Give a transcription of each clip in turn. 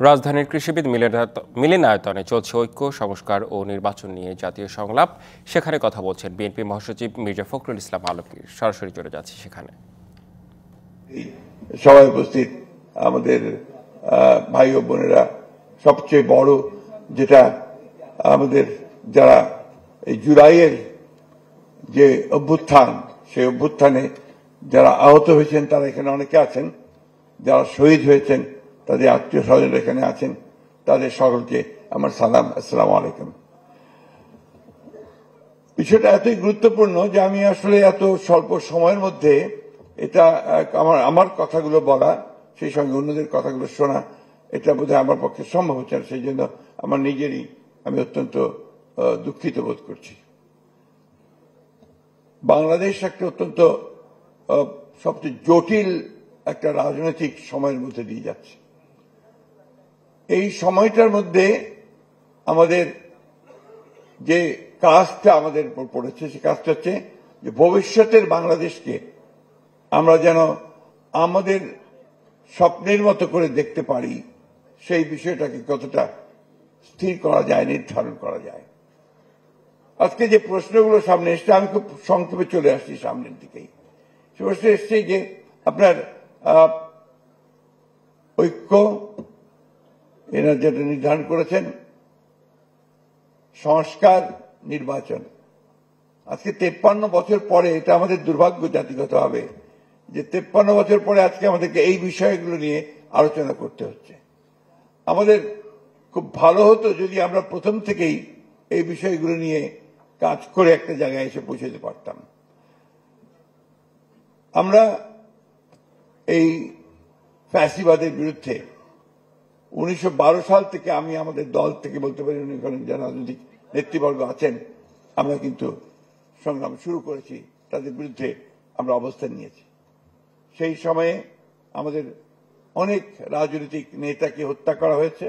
রাজধানীর কৃষিবিদ মিলনায়তনে চলছে ঐক্য সংস্কার ও নির্বাচন নিয়ে জাতীয় সংলাপ। সেখানে কথা বলছেন বিএনপি মহাসচিব মির্জা ফখরুল ইসলাম আলমগীর। সরাসরি চলে যাচ্ছে সেখানে। সবাই উপস্থিত আমাদের ভাই ও বোনেরা, সবচেয়ে বড় যেটা আমাদের যারা এই জুলাইয়ের যে অভ্যুত্থান, সেই অভ্যুত্থানে যারা আহত হয়েছেন তারা এখানে অনেকে আছেন, যারা শহীদ হয়েছেন তাদের আত্মীয় স্বজন এখানে আছেন, তাদের সকলকে আমার সালাম, আসসালামু আলাইকুম। বিষয়টা এতই গুরুত্বপূর্ণ যে আমি আসলে এত স্বল্প সময়ের মধ্যে এটা আমার কথাগুলো বলা, সেই সঙ্গে অন্যদের কথাগুলো শোনা, এটা বোধহয় আমার পক্ষে সম্ভব হচ্ছে না। সেই জন্য আমার নিজেরই আমি অত্যন্ত দুঃখিত বোধ করছি। বাংলাদেশ একটা অত্যন্ত সবচেয়ে জটিল একটা রাজনৈতিক সময়ের মধ্যে দিয়ে যাচ্ছে। এই সময়টার মধ্যে আমাদের যে কাজটা আমাদের উপর পড়েছে, সে কাজটা হচ্ছে যে ভবিষ্যতের বাংলাদেশকে আমরা যেন আমাদের স্বপ্নের মতো করে দেখতে পারি, সেই বিষয়টাকে কতটা স্থির করা যায়, নির্ধারণ করা যায়। আজকে যে প্রশ্নগুলো সামনে এসছে, আমি খুব সংক্ষেপে চলে আসছি সামনের দিকেই। সে প্রশ্ন এসছে যে আপনার ঐক্য এরা যেটা নির্ধারণ করেছেন, সংস্কার, নির্বাচন। আজকে 53 বছর পরে, এটা আমাদের দুর্ভাগ্য জাতিগত হবে যে 53 বছর পরে আজকে আমাদেরকে এই বিষয়গুলো নিয়ে আলোচনা করতে হচ্ছে। আমাদের খুব ভালো হতো যদি আমরা প্রথম থেকেই এই বিষয়গুলো নিয়ে কাজ করে একটা জায়গায় এসে পৌঁছতে পারতাম। আমরা এই ফ্যাসিবাদের বিরুদ্ধে 1912 সাল থেকে আমি আমাদের দল থেকে বলতে পারি, যারা রাজনৈতিক নেতৃবর্গ আছেন, আমরা কিন্তু সংগ্রাম শুরু করেছি, তাদের বিরুদ্ধে আমরা অবস্থান নিয়েছি। সেই সময়ে আমাদের অনেক রাজনৈতিক নেতাকে হত্যা করা হয়েছে,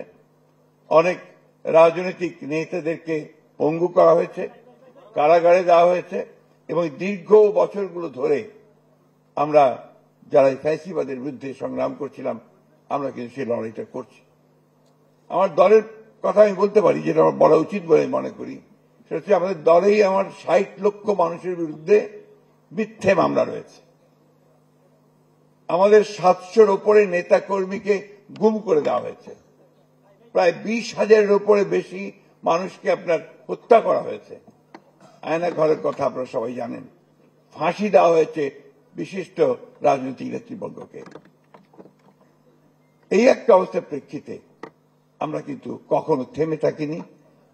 অনেক রাজনৈতিক নেতাদেরকে পঙ্গু করা হয়েছে, কারাগারে দেওয়া হয়েছে, এবং দীর্ঘ বছরগুলো ধরে আমরা যারা ফ্যাসিবাদের বিরুদ্ধে সংগ্রাম করছিলাম, আমরা কিন্তু সেই লড়াইটা করছি। আমার দলের কথা আমি বলতে পারি, যেটা আমার বলা উচিত বলে মনে করি, সেটা হচ্ছে আমাদের দলেই আমার 60 লক্ষ মানুষের বিরুদ্ধে মিথ্যে মামলা রয়েছে। আমাদের 700-র উপরে নেতা কর্মীকে গুম করে দেওয়া হয়েছে। প্রায় 20,000-এর উপরে বেশি মানুষকে আপনার হত্যা করা হয়েছে। আয়না ঘরের কথা আপনারা সবাই জানেন। ফাঁসি দেওয়া হয়েছে বিশিষ্ট রাজনৈতিক নেতৃবর্গকে। এই একটা অবস্থার প্রেক্ষিতে আমরা কিন্তু কখনো থেমে থাকিনি।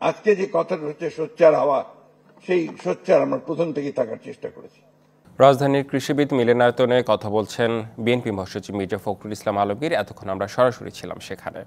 আজকে যে কথাটা হচ্ছে সোচ্চার হওয়া, সেই সোচ্চার আমরা প্রথম থেকেই থাকার চেষ্টা করেছি। রাজধানীর কৃষিবিদ মিলনায়তনে কথা বলছেন বিএনপি মহাসচিব মির্জা ফখরুল ইসলাম আলমগীর। এতক্ষণ আমরা সরাসরি ছিলাম সেখানে।